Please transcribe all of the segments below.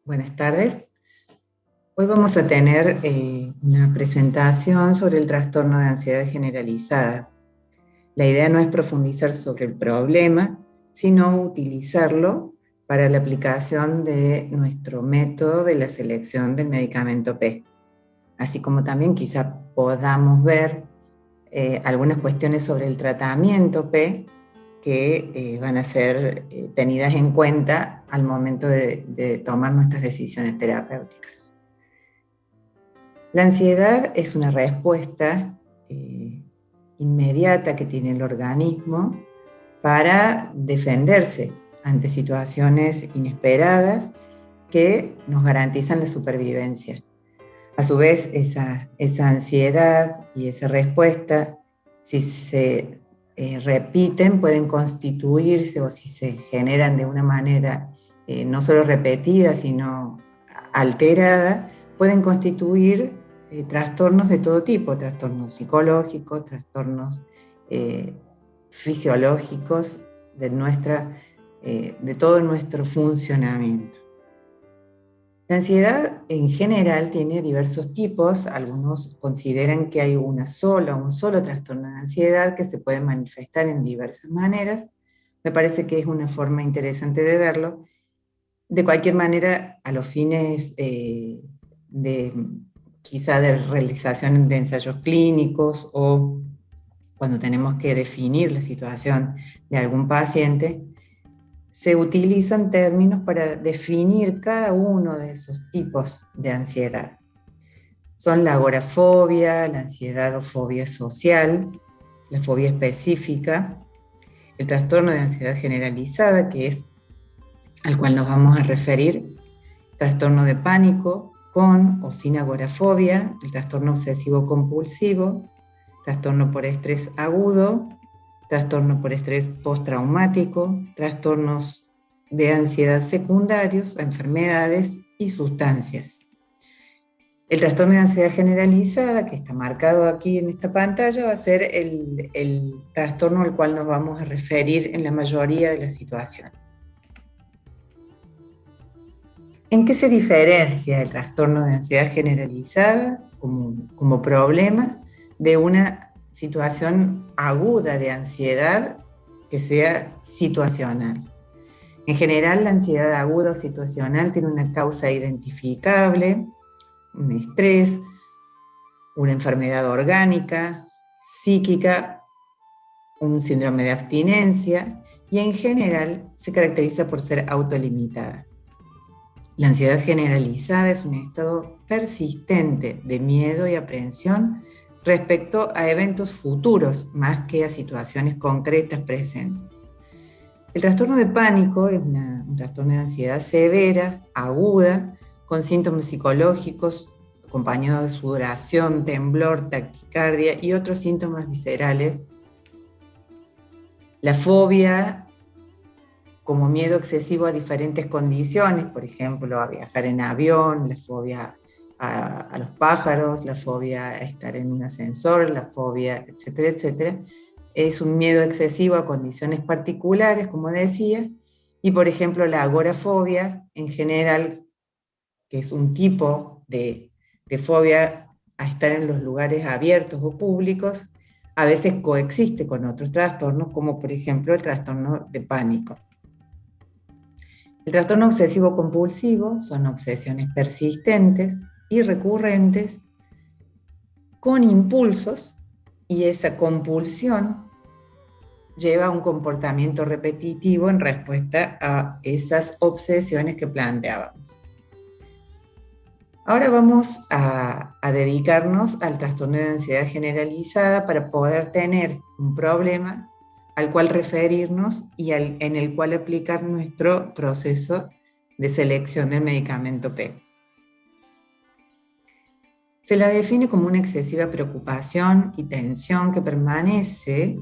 Buenas tardes. Hoy vamos a tener una presentación sobre el trastorno de ansiedad generalizada. La idea no es profundizar sobre el problema, sino utilizarlo para la aplicación de nuestro método de la selección del medicamento P. Así como también quizá podamos ver algunas cuestiones sobre el tratamiento P que van a ser tenidas en cuenta al momento de tomar nuestras decisiones terapéuticas. La ansiedad es una respuesta inmediata que tiene el organismo para defenderse ante situaciones inesperadas que nos garantizan la supervivencia. A su vez, esa ansiedad y esa respuesta, si se repiten, pueden constituirse, o si se generan de una manera no solo repetida, sino alterada, pueden constituir trastornos de todo tipo, trastornos psicológicos, trastornos fisiológicos de todo nuestro funcionamiento. La ansiedad en general tiene diversos tipos. Algunos consideran que hay un solo trastorno de ansiedad que se puede manifestar en diversas maneras. Me parece que es una forma interesante de verlo. De cualquier manera, a los fines quizá de realización de ensayos clínicos o cuando tenemos que definir la situación de algún paciente, se utilizan términos para definir cada uno de esos tipos de ansiedad. Son la agorafobia, la ansiedad o fobia social, la fobia específica, el trastorno de ansiedad generalizada, que es al cual nos vamos a referir, trastorno de pánico con o sin agorafobia, el trastorno obsesivo compulsivo, trastorno por estrés agudo, trastorno por estrés postraumático, trastornos de ansiedad secundarios, enfermedades y sustancias. El trastorno de ansiedad generalizada, que está marcado aquí en esta pantalla, va a ser el trastorno al cual nos vamos a referir en la mayoría de las situaciones. ¿En qué se diferencia el trastorno de ansiedad generalizada como problema de una situación aguda de ansiedad que sea situacional? En general, la ansiedad aguda o situacional tiene una causa identificable, un estrés, una enfermedad orgánica, psíquica, un síndrome de abstinencia, y en general se caracteriza por ser autolimitada. La ansiedad generalizada es un estado persistente de miedo y aprensión respecto a eventos futuros, más que a situaciones concretas presentes. El trastorno de pánico es un trastorno de ansiedad severa, aguda, con síntomas psicológicos acompañados de sudoración, temblor, taquicardia y otros síntomas viscerales. La fobia, como miedo excesivo a diferentes condiciones, por ejemplo, a viajar en avión, la fobia a los pájaros, la fobia a estar en un ascensor, la fobia, etcétera, etcétera. Es un miedo excesivo a condiciones particulares, como decía, y por ejemplo la agorafobia en general, que es un tipo de fobia a estar en los lugares abiertos o públicos, a veces coexiste con otros trastornos, como por ejemplo el trastorno de pánico. El trastorno obsesivo compulsivo son obsesiones persistentes y recurrentes con impulsos, y esa compulsión lleva a un comportamiento repetitivo en respuesta a esas obsesiones que planteábamos. Ahora vamos a dedicarnos al trastorno de ansiedad generalizada para poder tener un problema al cual referirnos y en el cual aplicar nuestro proceso de selección del medicamento P. Se la define como una excesiva preocupación y tensión que permanece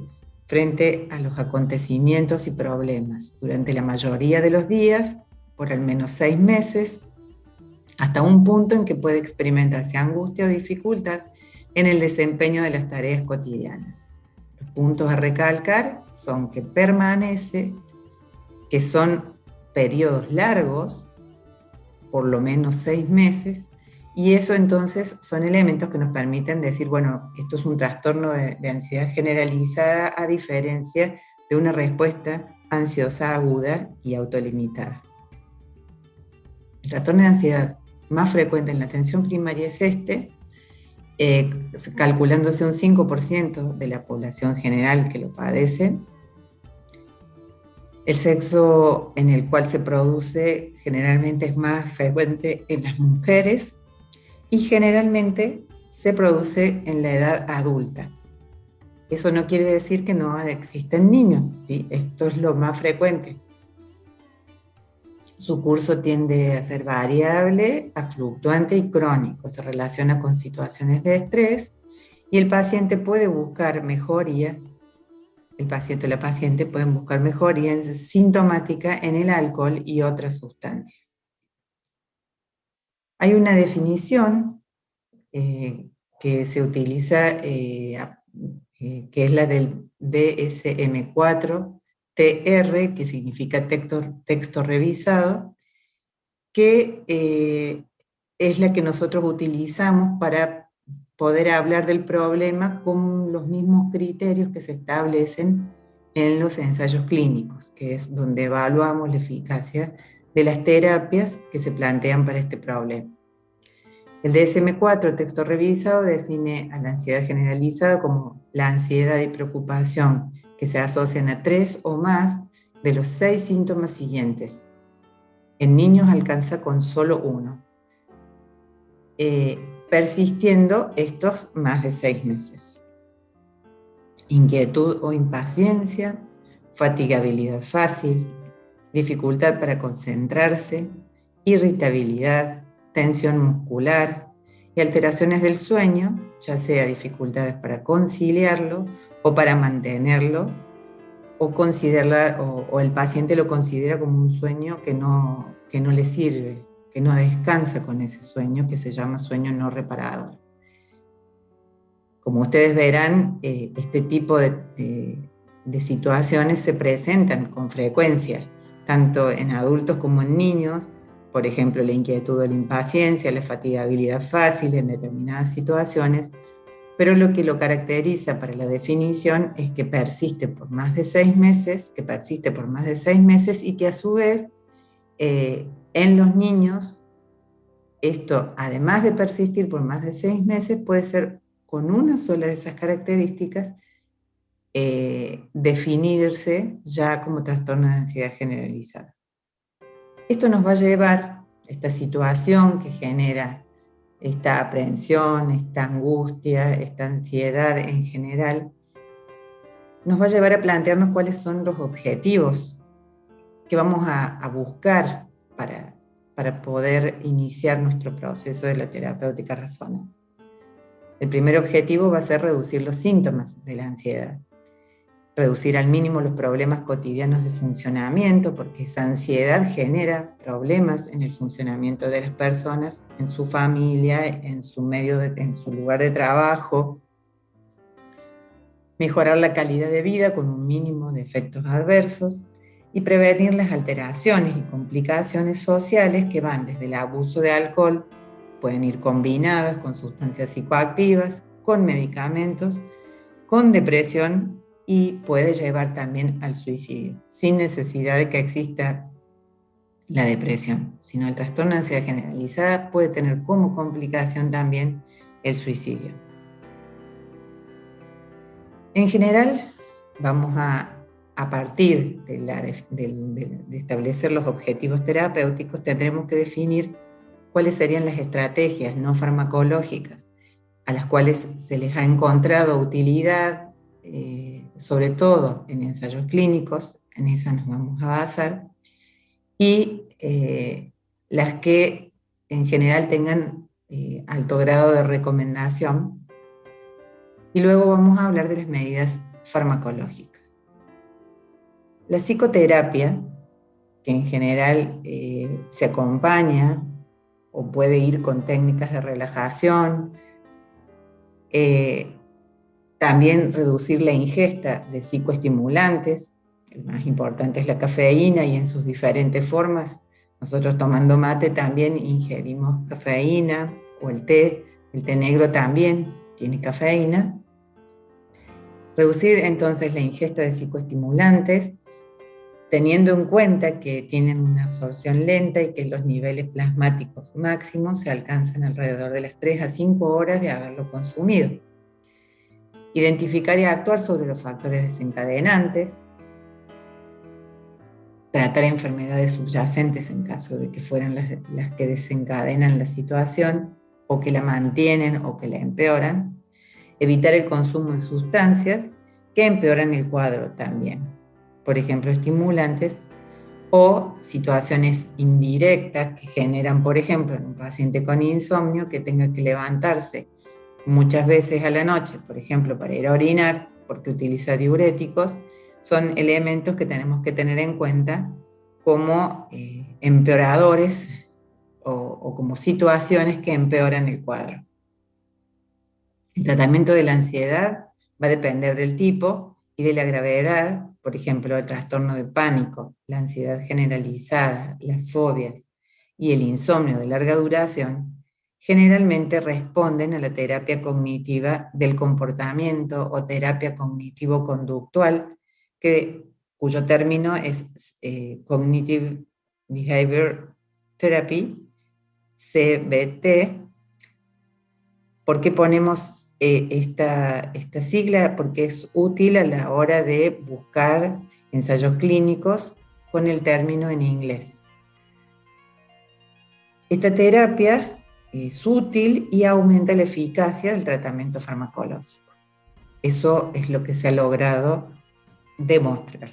frente a los acontecimientos y problemas durante la mayoría de los días, por al menos 6 meses, hasta un punto en que puede experimentarse angustia o dificultad en el desempeño de las tareas cotidianas. Los puntos a recalcar son que permanece, que son periodos largos, por lo menos 6 meses, y eso entonces son elementos que nos permiten decir, bueno, esto es un trastorno de ansiedad generalizada a diferencia de una respuesta ansiosa aguda y autolimitada. El trastorno de ansiedad más frecuente en la atención primaria es calculándose un 5% de la población general que lo padece. El sexo en el cual se produce generalmente es más frecuente en las mujeres y generalmente se produce en la edad adulta. Eso no quiere decir que no existen niños, ¿sí? Esto es lo más frecuente. Su curso tiende a ser variable, a fluctuante y crónico. Se relaciona con situaciones de estrés y el paciente puede buscar mejoría. El paciente o la paciente pueden buscar mejoría sintomática en el alcohol y otras sustancias. Hay una definición que se utiliza, que es la del DSM-4 TR, que significa texto revisado, que es la que nosotros utilizamos para poder hablar del problema con los mismos criterios que se establecen en los ensayos clínicos, que es donde evaluamos la eficacia de las terapias que se plantean para este problema. El DSM-4, texto revisado, define a la ansiedad generalizada como la ansiedad y preocupación que se asocian a 3 o más de los 6 síntomas siguientes. En niños alcanza con solo uno, persistiendo estos más de 6 meses. Inquietud o impaciencia, fatigabilidad fácil, dificultad para concentrarse, irritabilidad, tensión muscular y alteraciones del sueño, ya sea dificultades para conciliarlo o para mantenerlo, o el paciente lo considera como un sueño que no le sirve, que no descansa con ese sueño, que se llama sueño no reparador. Como ustedes verán, este tipo de situaciones se presentan con frecuencia, tanto en adultos como en niños. Por ejemplo, la inquietud o la impaciencia, la fatigabilidad fácil en determinadas situaciones, pero lo que lo caracteriza para la definición es que persiste por más de 6 meses, y que a su vez en los niños esto, además de persistir por más de 6 meses, puede ser con una sola de esas características definirse ya como trastorno de ansiedad generalizada. Esto nos va a llevar, esta situación que genera esta aprensión, esta angustia, esta ansiedad en general, nos va a llevar a plantearnos cuáles son los objetivos que vamos a buscar para poder iniciar nuestro proceso de la terapéutica resonante. El primer objetivo va a ser reducir los síntomas de la ansiedad, reducir al mínimo los problemas cotidianos de funcionamiento, porque esa ansiedad genera problemas en el funcionamiento de las personas, en su familia, en su lugar de trabajo. Mejorar la calidad de vida con un mínimo de efectos adversos y prevenir las alteraciones y complicaciones sociales que van desde el abuso de alcohol, pueden ir combinadas con sustancias psicoactivas, con medicamentos, con depresión y puede llevar también al suicidio, sin necesidad de que exista la depresión, sino el trastorno de ansiedad generalizada puede tener como complicación también el suicidio. En general, vamos a partir de establecer los objetivos terapéuticos, tendremos que definir cuáles serían las estrategias no farmacológicas a las cuales se les ha encontrado utilidad, sobre todo en ensayos clínicos, en esas nos vamos a basar, y las que en general tengan alto grado de recomendación. Y luego vamos a hablar de las medidas farmacológicas. La psicoterapia, que en general se acompaña o puede ir con técnicas de relajación, también reducir la ingesta de psicoestimulantes, el más importante es la cafeína y en sus diferentes formas Nosotros tomando mate también ingerimos cafeína, o el té negro también tiene cafeína. Reducir entonces la ingesta de psicoestimulantes, teniendo en cuenta que tienen una absorción lenta y que los niveles plasmáticos máximos se alcanzan alrededor de las 3 a 5 horas de haberlo consumido. Identificar y actuar sobre los factores desencadenantes, tratar enfermedades subyacentes en caso de que fueran las que desencadenan la situación o que la mantienen o que la empeoran, evitar el consumo de sustancias que empeoran el cuadro también, por ejemplo, estimulantes o situaciones indirectas que generan, por ejemplo, en un paciente con insomnio que tenga que levantarse muchas veces a la noche, por ejemplo, para ir a orinar, porque utiliza diuréticos, son elementos que tenemos que tener en cuenta como empeoradores o como situaciones que empeoran el cuadro. El tratamiento de la ansiedad va a depender del tipo y de la gravedad, por ejemplo, el trastorno de pánico, la ansiedad generalizada, las fobias y el insomnio de larga duración, generalmente responden a la terapia cognitiva del comportamiento o terapia cognitivo-conductual, cuyo término es Cognitive Behavior Therapy, CBT. ¿Por qué ponemos esta sigla? Porque es útil a la hora de buscar ensayos clínicos con el término en inglés. Esta terapia es útil y aumenta la eficacia del tratamiento farmacológico. Eso es lo que se ha logrado demostrar.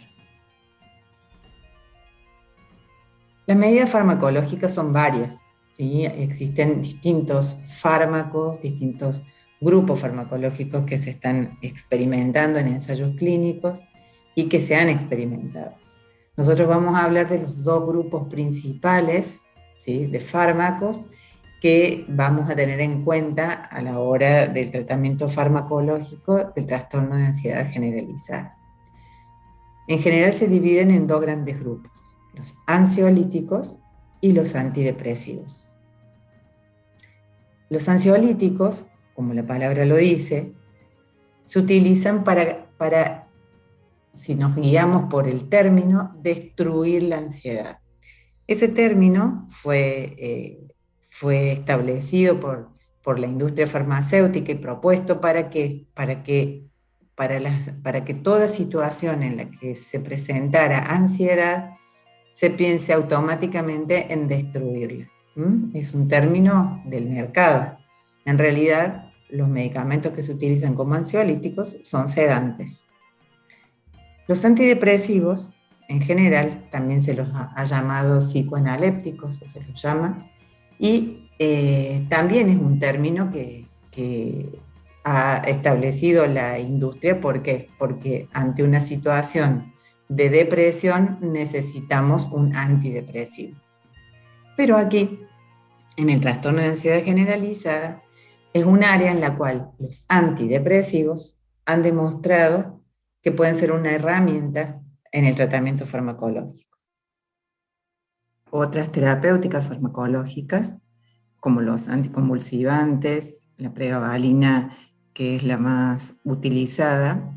Las medidas farmacológicas son varias, ¿sí? Existen distintos fármacos, distintos grupos farmacológicos que se están experimentando en ensayos clínicos y que se han experimentado. Nosotros vamos a hablar de los dos grupos principales, ¿sí?, de fármacos que vamos a tener en cuenta a la hora del tratamiento farmacológico del trastorno de ansiedad generalizada. En general se dividen en dos grandes grupos: los ansiolíticos y los antidepresivos. Los ansiolíticos, como la palabra lo dice, se utilizan para, si nos guiamos por el término, destruir la ansiedad. Ese término fue establecido por la industria farmacéutica y propuesto para que toda situación en la que se presentara ansiedad se piense automáticamente en destruirla. Es un término del mercado. En realidad, los medicamentos que se utilizan como ansiolíticos son sedantes. Los antidepresivos, en general, también se los ha llamado psicoanalépticos, o se los llama, y también es un término que ha establecido la industria. ¿Por qué? Porque ante una situación de depresión necesitamos un antidepresivo. Pero aquí, en el trastorno de ansiedad generalizada, es un área en la cual los antidepresivos han demostrado que pueden ser una herramienta en el tratamiento farmacológico. Otras terapéuticas farmacológicas, como los anticonvulsivantes, la pregabalina, que es la más utilizada,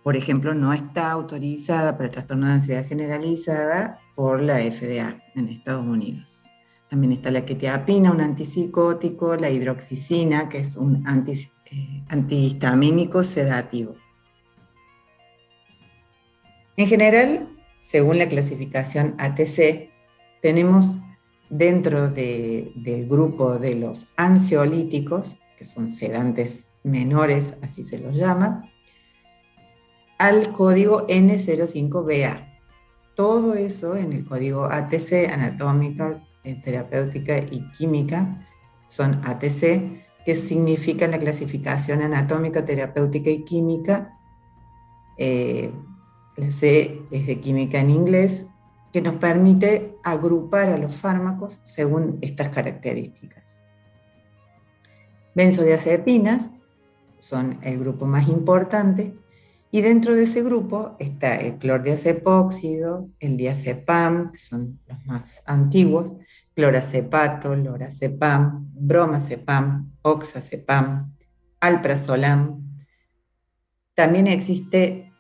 por ejemplo, no está autorizada para el trastorno de ansiedad generalizada por la FDA en Estados Unidos. También está la quetiapina, un antipsicótico, la hidroxicina, que es un antihistamínico sedativo. En general, según la clasificación ATC, tenemos dentro del grupo de los ansiolíticos, que son sedantes menores, así se los llama, al código N05BA. Todo eso en el código ATC, anatómica, terapéutica y química, son ATC, que significa la clasificación anatómica, terapéutica y química. La C es de química en inglés, que nos permite agrupar a los fármacos según estas características. Benzodiazepinas son el grupo más importante Y dentro de ese grupo está el clordiazepóxido, el diazepam, que son los más antiguos, clorazepato, lorazepam, bromazepam, oxazepam, alprazolam. También existe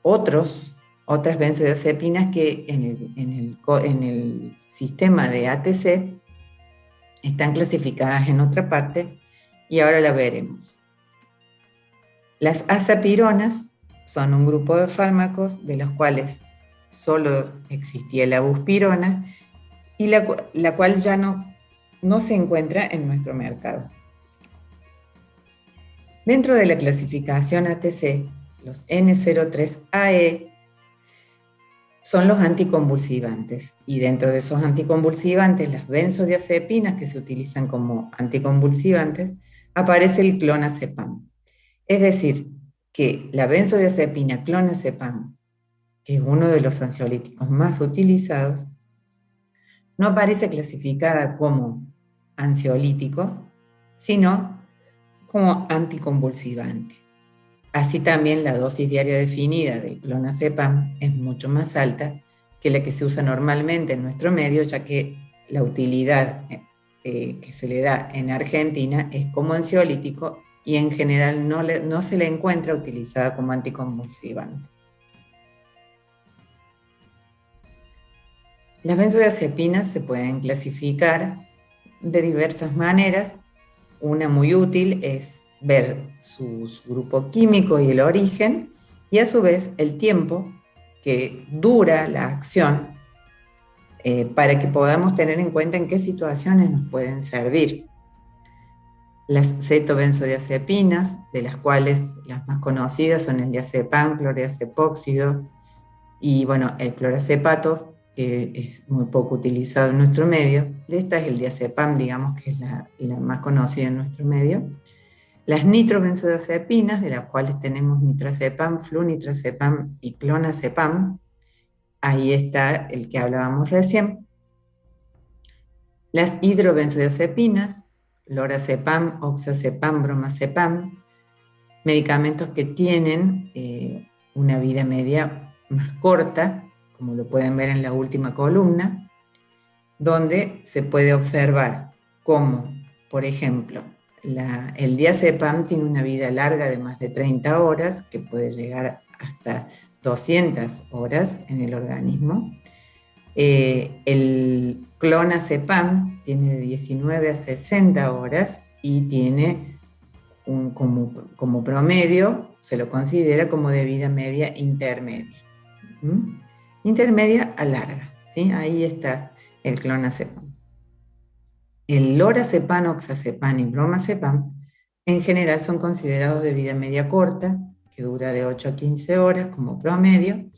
otras benzodiazepinas que en el sistema de ATC están clasificadas en otra parte y ahora la veremos. Las azapironas son un grupo de fármacos de los cuales solo existía la buspirona y la cual ya no se encuentra en nuestro mercado. Dentro de la clasificación ATC, los N03AE son los anticonvulsivantes y dentro de esos anticonvulsivantes, las benzodiazepinas que se utilizan como anticonvulsivantes, aparece el clonazepam. Es decir, que la benzodiazepina clonazepam, que es uno de los ansiolíticos más utilizados, no aparece clasificada como ansiolítico, sino como anticonvulsivante. Así también la dosis diaria definida del clonazepam es mucho más alta que la que se usa normalmente en nuestro medio, ya que la utilidad que se le da en Argentina es como ansiolítico y en general no se le encuentra utilizada como anticonvulsivante. Las benzodiazepinas se pueden clasificar de diversas maneras. Una muy útil es ver su grupo químico y el origen, y a su vez el tiempo que dura la acción para que podamos tener en cuenta en qué situaciones nos pueden servir. Las cetobenzodiazepinas, de las cuales las más conocidas son el diazepam, clordiazepóxido y bueno, el clorazepato, que es muy poco utilizado en nuestro medio. De esta es el diazepam, digamos que es la más conocida en nuestro medio. Las nitrobenzodiazepinas, de las cuales tenemos nitrazepam, flunitrazepam y clonazepam. Ahí está el que hablábamos recién. Las hidrobenzodiazepinas, lorazepam, oxazepam, bromazepam, medicamentos que tienen una vida media más corta, como lo pueden ver en la última columna, donde se puede observar cómo, por ejemplo, el diazepam tiene una vida larga de más de 30 horas, que puede llegar hasta 200 horas en el organismo. El clonazepam tiene de 19 a 60 horas y tiene como promedio, se lo considera como de vida media intermedia. Intermedia a larga, ¿sí? Ahí está el clonazepam. El lorazepam, oxazepam y bromazepam en general son considerados de vida media corta, que dura de 8 a 15 horas como promedio,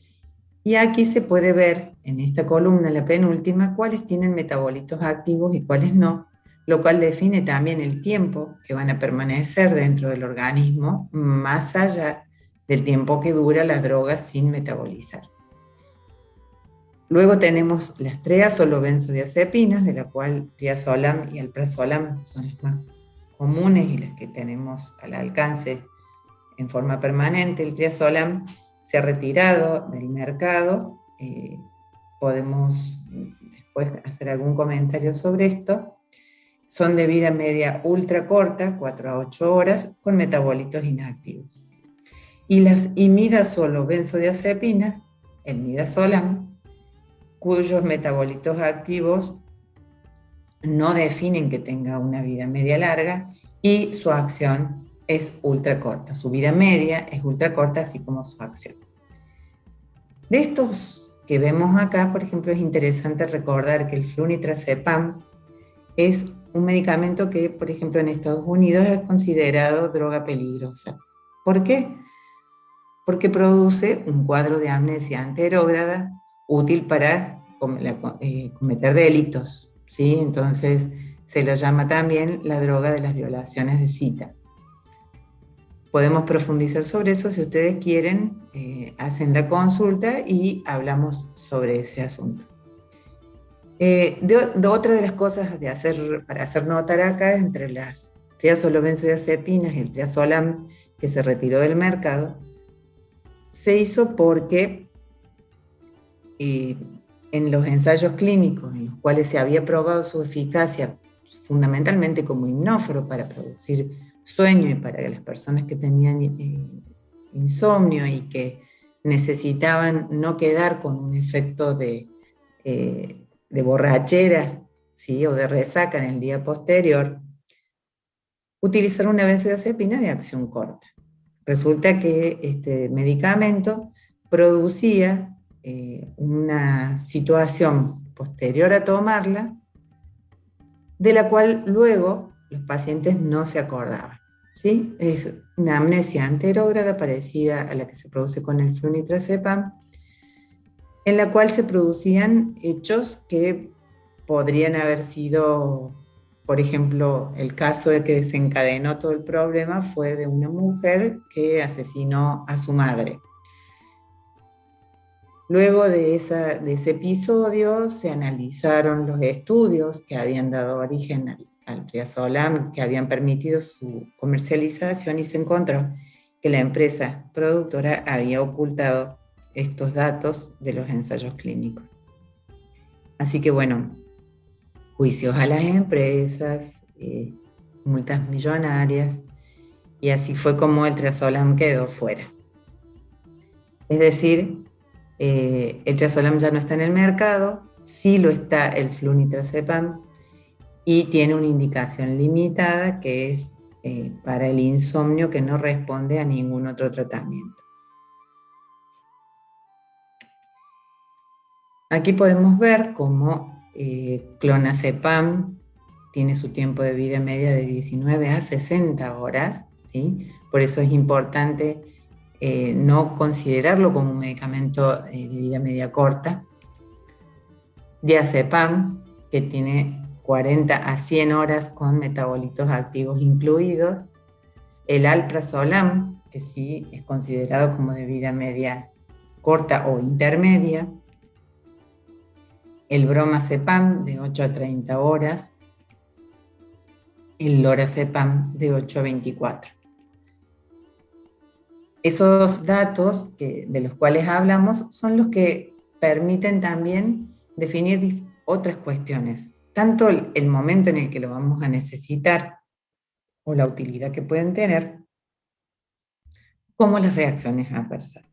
y aquí se puede ver en esta columna, la penúltima, cuáles tienen metabolitos activos y cuáles no, lo cual define también el tiempo que van a permanecer dentro del organismo, más allá del tiempo que dura las drogas sin metabolizar. Luego tenemos las triazolobenzodiazepinas, de la cual triazolam y alprazolam son las más comunes y las que tenemos al alcance en forma permanente. El triazolam se ha retirado del mercado. Podemos después hacer algún comentario sobre esto. Son de vida media ultra corta, 4 a 8 horas, con metabolitos inactivos. Y las imidazolobenzodiazepinas, el midazolam, cuyos metabolitos activos no definen que tenga una vida media larga y su acción es ultra corta. Su vida media es ultra corta, así como su acción. De estos que vemos acá, por ejemplo, es interesante recordar que el flunitrazepam es un medicamento que, por ejemplo, en Estados Unidos es considerado droga peligrosa. ¿Por qué? Porque produce un cuadro de amnesia anterógrada útil para cometer delitos, ¿sí? Entonces se lo llama también la droga de las violaciones de cita. Podemos profundizar sobre eso si ustedes quieren, hacen la consulta y hablamos sobre ese asunto. Otra de las cosas para hacer notar acá, entre las triazolobenzodiazepinas y el triazolam que se retiró del mercado, se hizo porque en los ensayos clínicos en los cuales se había probado su eficacia fundamentalmente como hipnóforo para producir sueño y para las personas que tenían insomnio y que necesitaban no quedar con un efecto de borrachera, ¿sí? O de resaca en el día posterior, utilizaron una benzodiazepina de acción corta. Resulta que este medicamento producía una situación posterior a tomarla, de la cual luego los pacientes no se acordaban. ¿Sí? Es una amnesia anterógrada parecida a la que se produce con el flunitrazepam, en la cual se producían hechos que podrían haber sido, por ejemplo, el caso de que desencadenó todo el problema fue de una mujer que asesinó a su madre. Luego de ese episodio se analizaron los estudios que habían dado origen al triazolam, que habían permitido su comercialización, y se encontró que la empresa productora había ocultado estos datos de los ensayos clínicos. Así que bueno, juicios a las empresas, multas millonarias, y así fue como el triazolam quedó fuera. Es decir, el triazolam ya no está en el mercado, sí lo está el flunitrazepam, y tiene una indicación limitada que es para el insomnio, que no responde a ningún otro tratamiento. Aquí podemos ver cómo clonazepam tiene su tiempo de vida media de 19 a 60 horas, ¿sí? Por eso es importante no considerarlo como un medicamento de vida media corta. Diazepam, que tiene 40 a 100 horas con metabolitos activos incluidos. El alprazolam, que sí es considerado como de vida media corta o intermedia. El bromazepam, de 8 a 30 horas. El lorazepam, de 8 a 24. Esos datos de los cuales hablamos son los que permiten también definir otras cuestiones, tanto el momento en el que lo vamos a necesitar o la utilidad que pueden tener, como las reacciones adversas.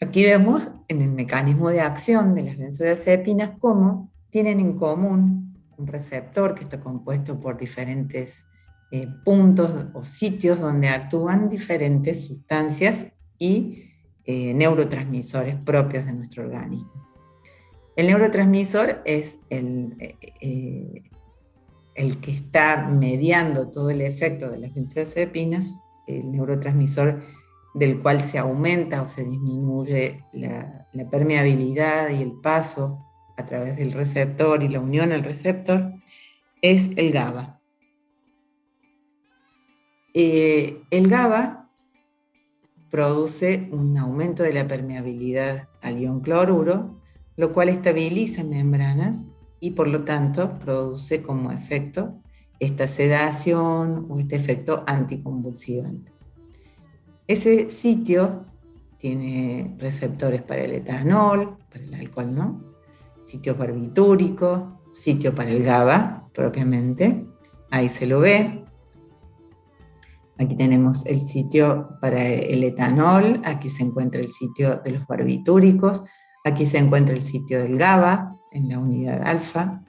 Aquí vemos en el mecanismo de acción de las benzodiazepinas cómo tienen en común un receptor que está compuesto por diferentes puntos o sitios donde actúan diferentes sustancias y neurotransmisores propios de nuestro organismo. El neurotransmisor es el que está mediando todo el efecto de las benzodiazepinas, el neurotransmisor del cual se aumenta o se disminuye la permeabilidad y el paso a través del receptor y la unión al receptor, es el GABA. El GABA produce un aumento de la permeabilidad al ion cloruro, lo cual estabiliza membranas y por lo tanto produce como efecto esta sedación o este efecto anticonvulsivante. Ese sitio tiene receptores para el etanol, para el alcohol, ¿no? Sitio barbitúrico, sitio para el GABA propiamente, ahí se lo ve. Aquí tenemos el sitio para el etanol, aquí se encuentra el sitio de los barbitúricos, aquí se encuentra el sitio del GABA en la unidad alfa.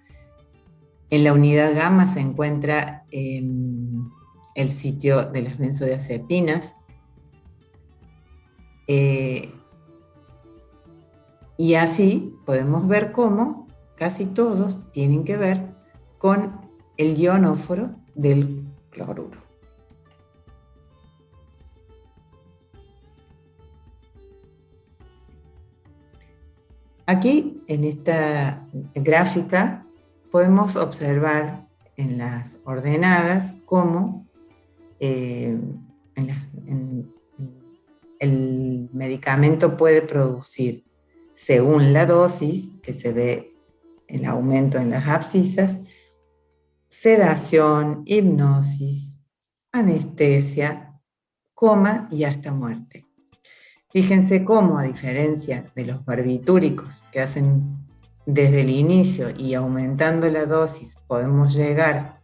En la unidad gamma se encuentra el sitio de las benzodiazepinas. Y así podemos ver cómo casi todos tienen que ver con el ionóforo del cloruro. Aquí, en esta gráfica, podemos observar en las ordenadas cómo el medicamento puede producir, según la dosis, que se ve el aumento en las abscisas, sedación, hipnosis, anestesia, coma y hasta muerte. Fíjense cómo, a diferencia de los barbitúricos que hacen desde el inicio y aumentando la dosis, podemos llegar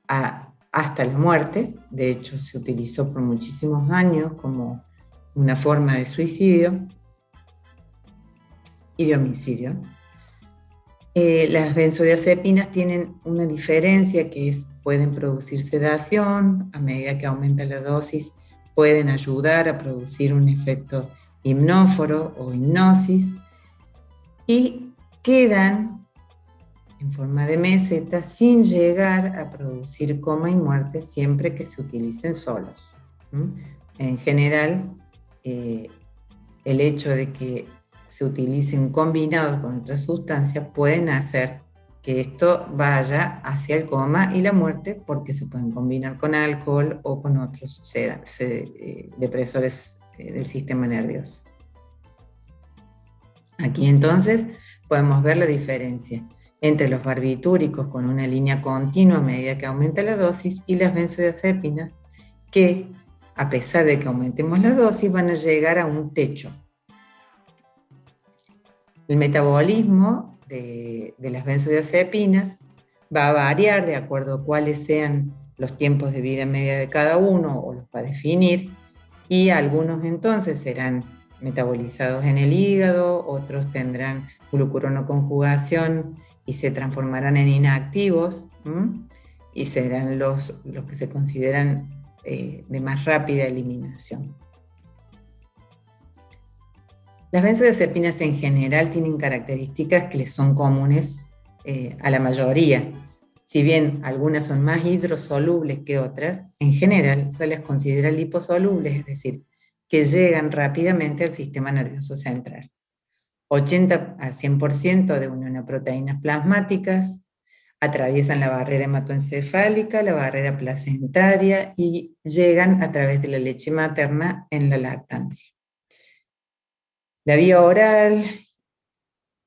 hasta la muerte. De hecho, se utilizó por muchísimos años como una forma de suicidio y de homicidio. Las benzodiazepinas tienen una diferencia, que es pueden producir sedación. A medida que aumenta la dosis, pueden ayudar a producir un efecto hipnóforo o hipnosis, y quedan en forma de meseta sin llegar a producir coma y muerte siempre que se utilicen solos. En general, el hecho de que se utilicen combinados con otras sustancias pueden hacer que esto vaya hacia el coma y la muerte, porque se pueden combinar con alcohol o con otros depresores del sistema nervioso. Aquí entonces podemos ver la diferencia entre los barbitúricos con una línea continua a medida que aumenta la dosis y las benzodiazepinas que, a pesar de que aumentemos la dosis, van a llegar a un techo. El metabolismo de las benzodiazepinas va a variar de acuerdo a cuáles sean los tiempos de vida media de cada uno, o los va a definir, y algunos entonces serán metabolizados en el hígado, otros tendrán glucuronoconjugación y se transformarán en inactivos, y serán los que se consideran de más rápida eliminación. Las benzodiazepinas en general tienen características que les son comunes a la mayoría. Si bien algunas son más hidrosolubles que otras, en general se las considera liposolubles, es decir, que llegan rápidamente al sistema nervioso central. 80 al 100% de unión a proteínas plasmáticas, atraviesan la barrera hematoencefálica, la barrera placentaria y llegan a través de la leche materna en la lactancia. La vía oral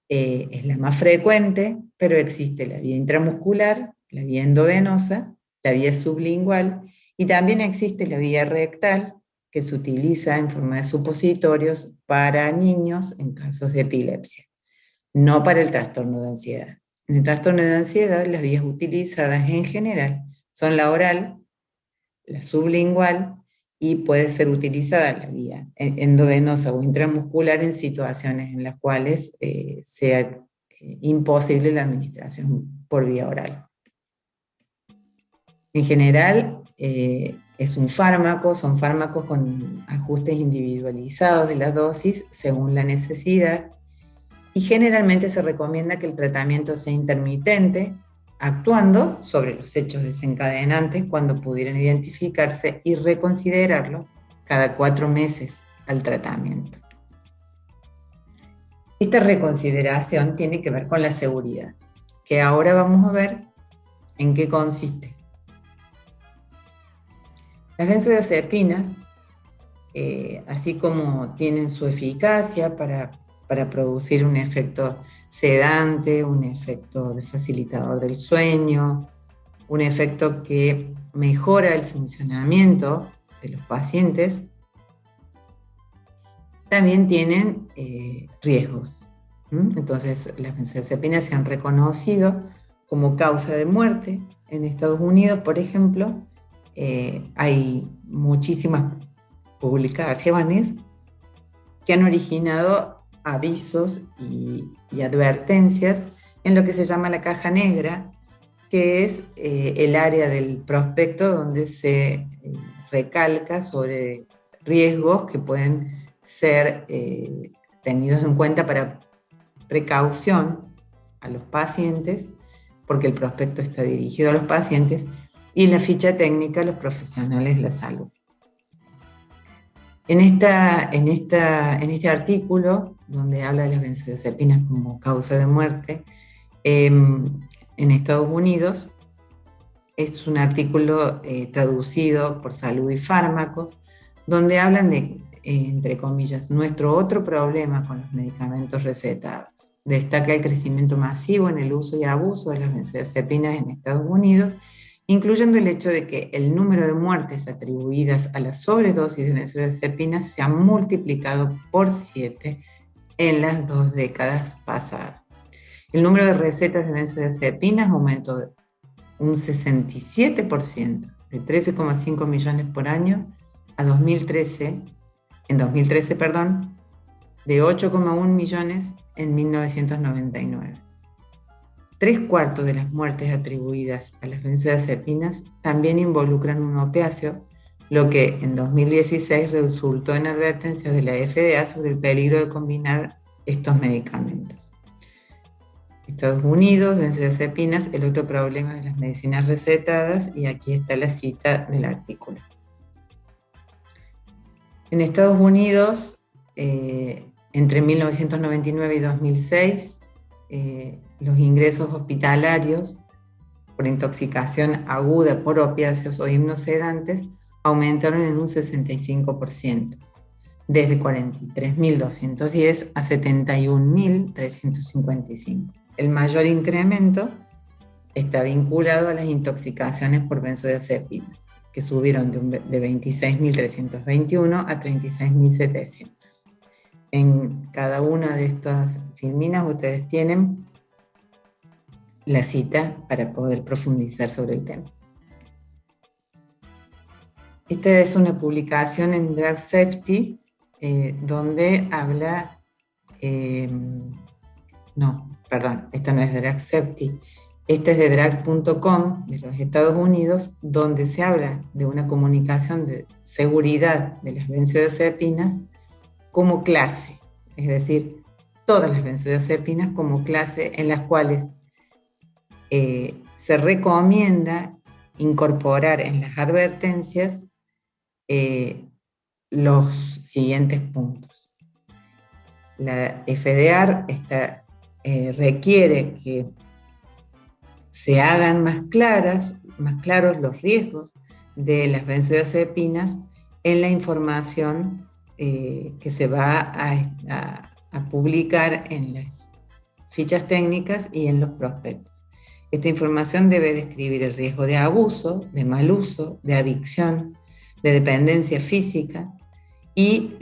es la más frecuente, pero existe la vía intramuscular, la vía endovenosa, la vía sublingual, y también existe la vía rectal, que se utiliza en forma de supositorios para niños en casos de epilepsia, no para el trastorno de ansiedad. En el trastorno de ansiedad, las vías utilizadas en general son la oral, la sublingual, y puede ser utilizada la vía endovenosa o intramuscular en situaciones en las cuales sea imposible la administración por vía oral. En general, es un fármaco, son fármacos con ajustes individualizados de la dosis según la necesidad, y generalmente se recomienda que el tratamiento sea intermitente, actuando sobre los hechos desencadenantes cuando pudieran identificarse, y reconsiderarlo cada 4 meses al tratamiento. Esta reconsideración tiene que ver con la seguridad, que ahora vamos a ver en qué consiste. Las benzodiazepinas, así como tienen su eficacia para producir un efecto sedante, un efecto de facilitador del sueño, un efecto que mejora el funcionamiento de los pacientes, también tienen riesgos. Entonces, las benzodiazepinas se han reconocido como causa de muerte. En Estados Unidos, por ejemplo, hay muchísimas publicaciones que han originado avisos y advertencias en lo que se llama la caja negra, que es el área del prospecto donde se recalca sobre riesgos que pueden ser tenidos en cuenta para precaución a los pacientes, porque el prospecto está dirigido a los pacientes, y la ficha técnica a los profesionales de la salud. En este artículo, donde habla de las benzodiazepinas como causa de muerte, en Estados Unidos, es un artículo traducido por Salud y Fármacos, donde hablan de, entre comillas, nuestro otro problema con los medicamentos recetados. Destaca el crecimiento masivo en el uso y abuso de las benzodiazepinas en Estados Unidos, incluyendo el hecho de que el número de muertes atribuidas a la sobredosis de benzodiazepinas se ha multiplicado por 7 en las 2 décadas pasadas. El número de recetas de benzodiazepinas aumentó un 67%, de 13,5 millones por año a 2013, de 8,1 millones en 1999. 3/4 de las muertes atribuidas a las benzodiazepinas también involucran un opiáceo, lo que en 2016 resultó en advertencias de la FDA sobre el peligro de combinar estos medicamentos. Estados Unidos, benzodiazepinas, el otro problema de las medicinas recetadas, y aquí está la cita del artículo. En Estados Unidos, entre 1999 y 2006, los ingresos hospitalarios por intoxicación aguda por opiáceos o hipnosedantes aumentaron en un 65%, desde 43.210 a 71.355. El mayor incremento está vinculado a las intoxicaciones por benzodiazepinas, que subieron de 26.321 a 36.700. En cada una de estas filminas ustedes tienen la cita para poder profundizar sobre el tema. Esta es una publicación en Drug Safety, donde habla... esta no es de Drug Safety. Esta es de drugs.com de los Estados Unidos, donde se habla de una comunicación de seguridad de las benzodiazepinas como clase, es decir, todas las benzodiazepinas como clase, en las cuales se recomienda incorporar en las advertencias los siguientes puntos. La FDA requiere que se hagan más claros los riesgos de las benzodiazepinas en la información que se va a publicar en las fichas técnicas y en los prospectos. Esta información debe describir el riesgo de abuso, de mal uso, de adicción, de dependencia física y,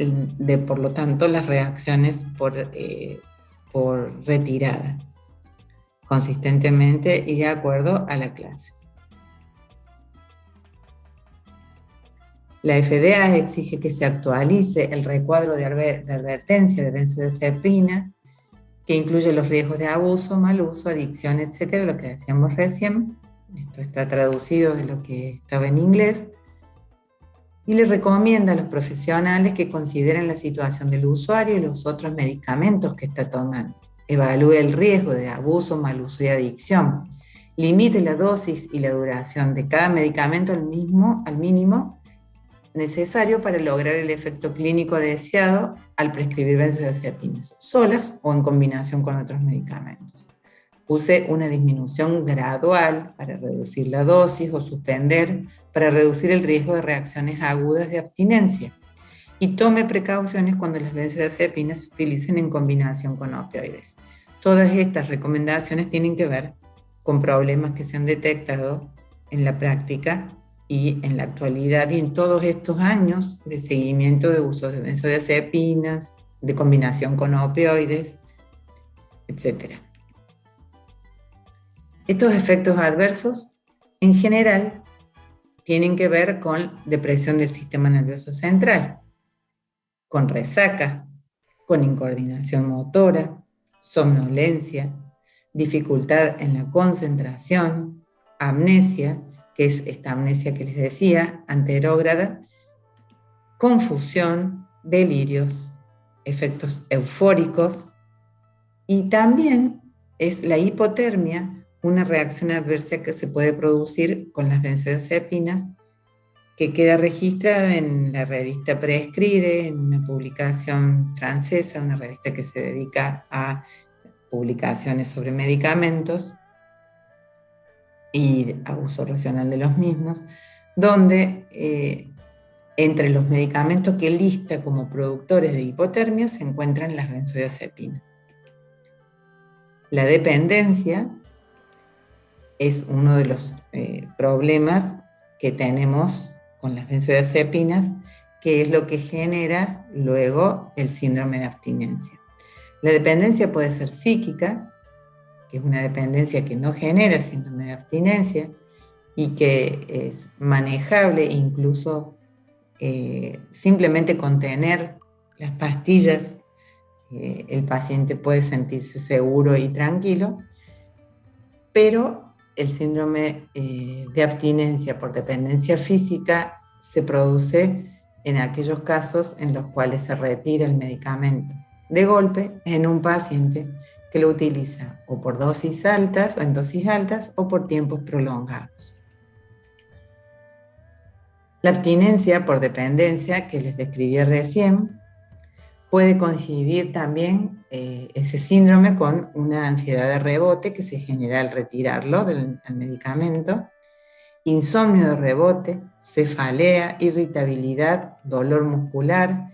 por lo tanto, las reacciones por retirada, consistentemente y de acuerdo a la clase. La FDA exige que se actualice el recuadro de advertencia de benzodiazepinas, que incluye los riesgos de abuso, mal uso, adicción, etcétera, lo que decíamos recién. Esto está traducido de lo que estaba en inglés. Y le recomienda a los profesionales que consideren la situación del usuario y los otros medicamentos que está tomando. Evalúe el riesgo de abuso, mal uso y adicción. Limite la dosis y la duración de cada medicamento al mínimo necesario para lograr el efecto clínico deseado al prescribir benzodiazepinas, solas o en combinación con otros medicamentos. Use una disminución gradual para reducir la dosis o suspender para reducir el riesgo de reacciones agudas de abstinencia. Y tome precauciones cuando las benzodiazepinas se utilicen en combinación con opioides. Todas estas recomendaciones tienen que ver con problemas que se han detectado en la práctica y en la actualidad y en todos estos años de seguimiento de uso de benzodiazepinas, de combinación con opioides, etc. Estos efectos adversos, en general, tienen que ver con depresión del sistema nervioso central, con resaca, con incoordinación motora, somnolencia, dificultad en la concentración, amnesia, que es esta amnesia que les decía, anterógrada, confusión, delirios, efectos eufóricos, y también es la hipotermia, una reacción adversa que se puede producir con las benzodiazepinas, que queda registrada en la revista Prescrire, en una publicación francesa, una revista que se dedica a publicaciones sobre medicamentos y a uso racional de los mismos, donde entre los medicamentos que lista como productores de hipotermia se encuentran las benzodiazepinas. La dependencia es uno de los problemas que tenemos con las benzodiazepinas, que es lo que genera luego el síndrome de abstinencia. La dependencia puede ser psíquica, que es una dependencia que no genera síndrome de abstinencia y que es manejable, incluso simplemente con tener las pastillas, el paciente puede sentirse seguro y tranquilo, pero el síndrome de abstinencia por dependencia física se produce en aquellos casos en los cuales se retira el medicamento de golpe en un paciente que lo utiliza o por dosis altas o en dosis altas o por tiempos prolongados. La abstinencia por dependencia que les describí recién puede coincidir también ese síndrome con una ansiedad de rebote que se genera al retirarlo del medicamento, insomnio de rebote, cefalea, irritabilidad, dolor muscular,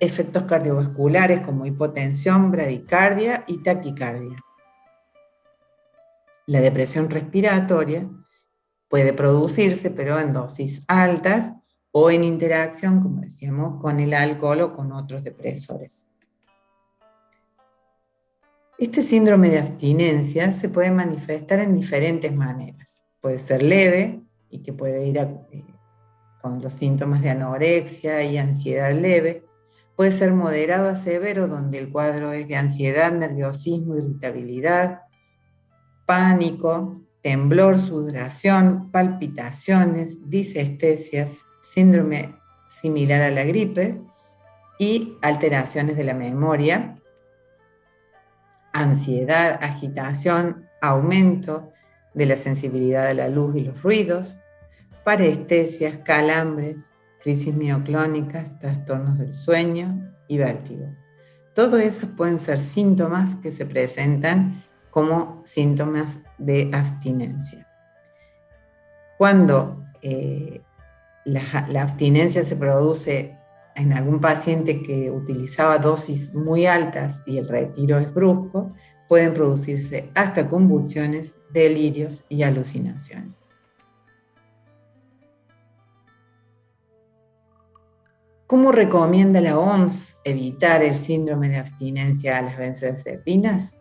efectos cardiovasculares como hipotensión, bradicardia y taquicardia. La depresión respiratoria puede producirse, pero en dosis altas o en interacción, como decíamos, con el alcohol o con otros depresores. Este síndrome de abstinencia se puede manifestar en diferentes maneras. Puede ser leve y que puede ir con los síntomas de anorexia y ansiedad leve. Puede ser moderado a severo, donde el cuadro es de ansiedad, nerviosismo, irritabilidad, pánico, temblor, sudoración, palpitaciones, disestesias, síndrome similar a la gripe y alteraciones de la memoria, ansiedad, agitación, aumento de la sensibilidad a la luz y los ruidos, parestesias, calambres, crisis mioclónicas, trastornos del sueño y vértigo. Todos esos pueden ser síntomas que se presentan como síntomas de abstinencia. Cuando la abstinencia se produce en algún paciente que utilizaba dosis muy altas y el retiro es brusco, pueden producirse hasta convulsiones, delirios y alucinaciones. ¿Cómo recomienda la OMS evitar el síndrome de abstinencia a las benzodiazepinas?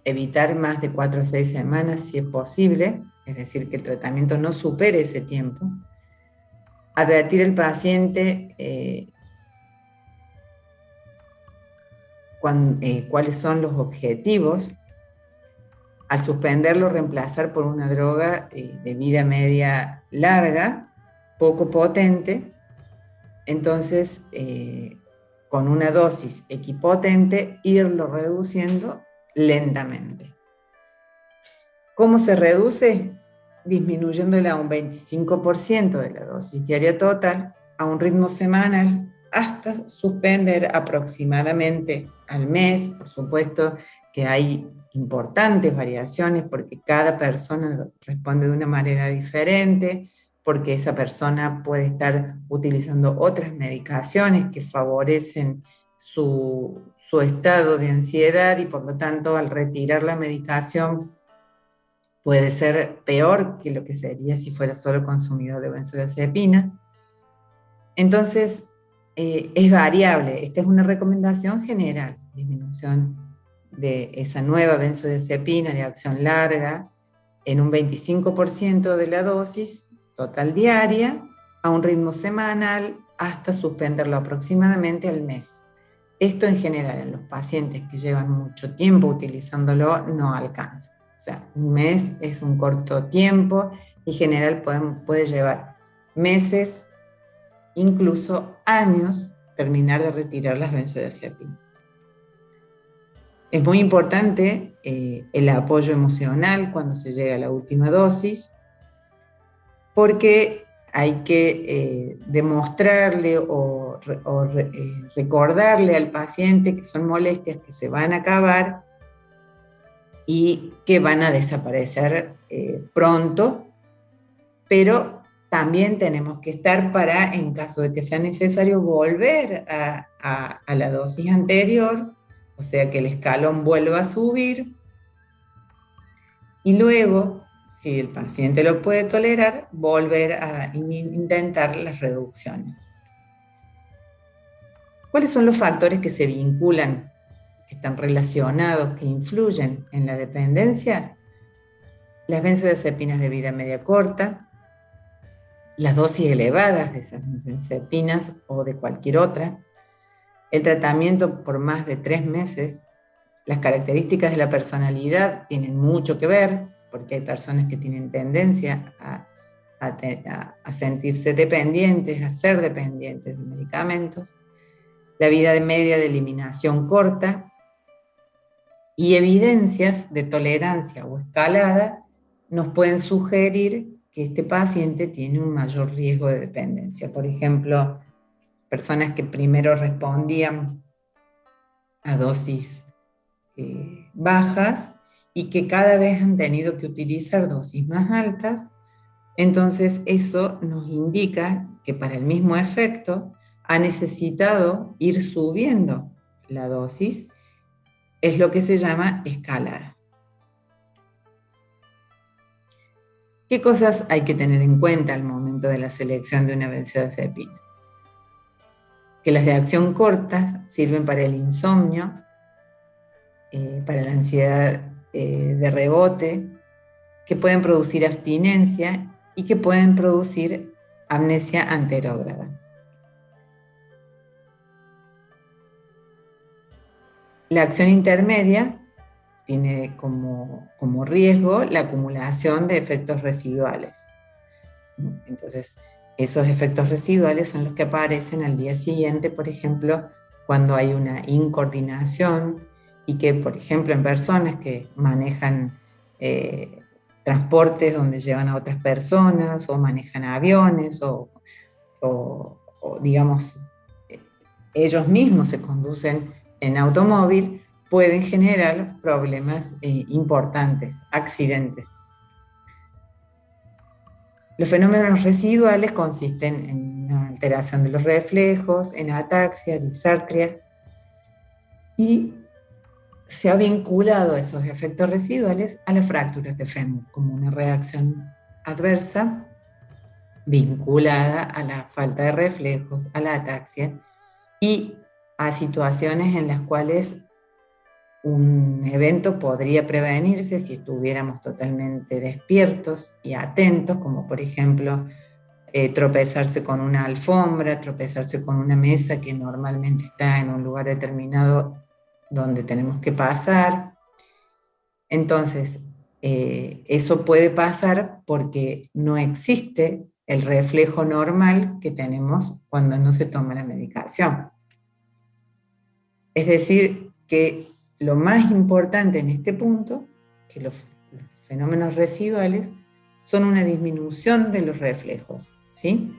Evitar más de 4 a 6 semanas si es posible, es decir, que el tratamiento no supere ese tiempo. Advertir al paciente cuáles son los objetivos. Al suspenderlo, reemplazar por una droga de vida media larga, poco potente. Entonces, con una dosis equipotente, irlo reduciendo lentamente. ¿Cómo se reduce? Disminuyéndola a un 25% de la dosis diaria total a un ritmo semanal hasta suspender aproximadamente al mes. Por supuesto que hay importantes variaciones porque cada persona responde de una manera diferente, porque esa persona puede estar utilizando otras medicaciones que favorecen su estado de ansiedad y por lo tanto al retirar la medicación puede ser peor que lo que sería si fuera solo consumidor de benzodiazepinas. Entonces, es variable. Esta es una recomendación general, disminución de esa nueva benzodiazepina de acción larga en un 25% de la dosis total diaria a un ritmo semanal hasta suspenderlo aproximadamente al mes. Esto en general en los pacientes que llevan mucho tiempo utilizándolo no alcanza. O sea, un mes es un corto tiempo y en general puede llevar meses, incluso años, terminar de retirar las benzodiazepinas. Es muy importante el apoyo emocional cuando se llega a la última dosis, porque hay que demostrarle o recordarle al paciente que son molestias que se van a acabar y que van a desaparecer pronto, pero también tenemos que estar para, en caso de que sea necesario, volver a la dosis anterior, o sea, que el escalón vuelva a subir y luego, si el paciente lo puede tolerar, volver a intentar las reducciones. ¿Cuáles son los factores que se vinculan, que están relacionados, que influyen en la dependencia? Las benzodiazepinas de vida media corta, las dosis elevadas de esas benzodiazepinas o de cualquier otra, el tratamiento por más de 3 meses, las características de la personalidad tienen mucho que ver, porque hay personas que tienen tendencia a sentirse dependientes, a ser dependientes de medicamentos, la vida media de eliminación corta y evidencias de tolerancia o escalada nos pueden sugerir que este paciente tiene un mayor riesgo de dependencia. Por ejemplo, personas que primero respondían a dosis bajas y que cada vez han tenido que utilizar dosis más altas, entonces eso nos indica que para el mismo efecto ha necesitado ir subiendo la dosis, es lo que se llama escalada. ¿Qué cosas hay que tener en cuenta al momento de la selección de una benzodiazepina? Que las de acción corta sirven para el insomnio, para la ansiedad de rebote, que pueden producir abstinencia y que pueden producir amnesia anterógrada. La acción intermedia tiene como riesgo la acumulación de efectos residuales. Entonces, esos efectos residuales son los que aparecen al día siguiente, por ejemplo, cuando hay una incoordinación y que, por ejemplo, en personas que manejan transportes donde llevan a otras personas o manejan aviones o digamos, ellos mismos se conducen en automóvil, pueden generar problemas importantes, accidentes. Los fenómenos residuales consisten en una alteración de los reflejos, en ataxia, disartria, y se ha vinculado esos efectos residuales a las fracturas de fémur como una reacción adversa vinculada a la falta de reflejos, a la ataxia y a situaciones en las cuales un evento podría prevenirse si estuviéramos totalmente despiertos y atentos, como por ejemplo tropezarse con una alfombra, tropezarse con una mesa que normalmente está en un lugar determinado donde tenemos que pasar. Entonces, eso puede pasar porque no existe el reflejo normal que tenemos cuando no se toma la medicación. Es decir, que lo más importante en este punto, que los fenómenos residuales son una disminución de los reflejos, ¿sí?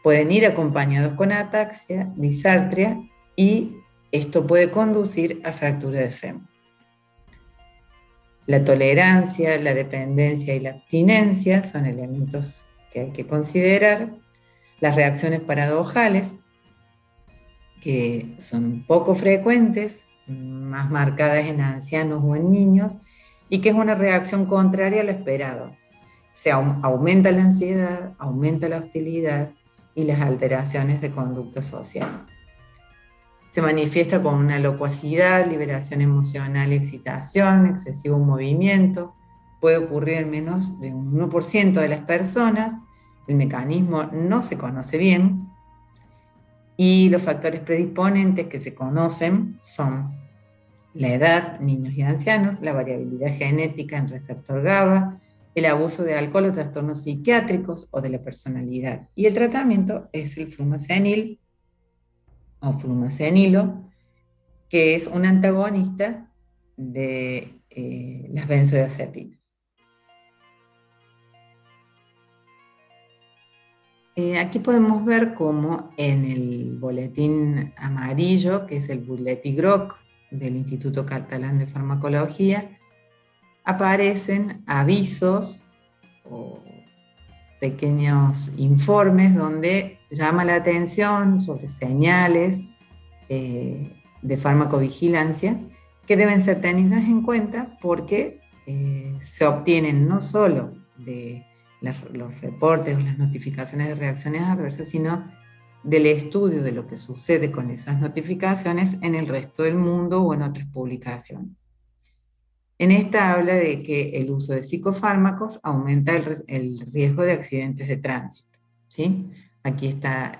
Pueden ir acompañados con ataxia, disartria, y esto puede conducir a fractura de fémur. La tolerancia, la dependencia y la abstinencia son elementos que hay que considerar. Las reacciones paradojales, que son poco frecuentes, más marcadas en ancianos o en niños, y que es una reacción contraria a lo esperado. Se aumenta la ansiedad, aumenta la hostilidad y las alteraciones de conducta social. Se manifiesta con una locuacidad, liberación emocional y excitación, excesivo movimiento. Puede ocurrir en menos de un 1% de las personas. El mecanismo no se conoce bien. Y los factores predisponentes que se conocen son la edad, niños y ancianos, la variabilidad genética en receptor GABA, el abuso de alcohol o trastornos psiquiátricos o de la personalidad. Y el tratamiento es el flumazenil o flumazenilo, que es un antagonista de las benzodiazepinas. Aquí podemos ver cómo en el boletín amarillo, que es el Boletín Groc del Instituto Catalán de Farmacología, aparecen avisos o pequeños informes donde llama la atención sobre señales de farmacovigilancia que deben ser tenidas en cuenta porque se obtienen no solo de los reportes o las notificaciones de reacciones adversas, sino del estudio de lo que sucede con esas notificaciones en el resto del mundo o en otras publicaciones. En esta habla de que el uso de psicofármacos aumenta el riesgo de accidentes de tránsito, ¿sí? Aquí está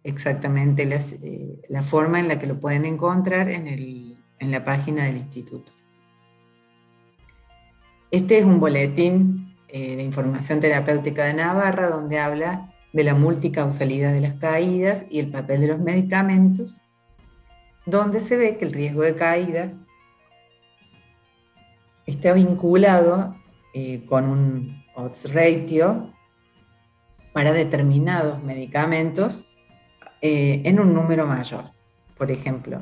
exactamente la forma en la que lo pueden encontrar en la página del instituto. Este es un boletín de información terapéutica de Navarra, donde habla de la multicausalidad de las caídas y el papel de los medicamentos, donde se ve que el riesgo de caída está vinculado con un odds ratio para determinados medicamentos en un número mayor. Por ejemplo,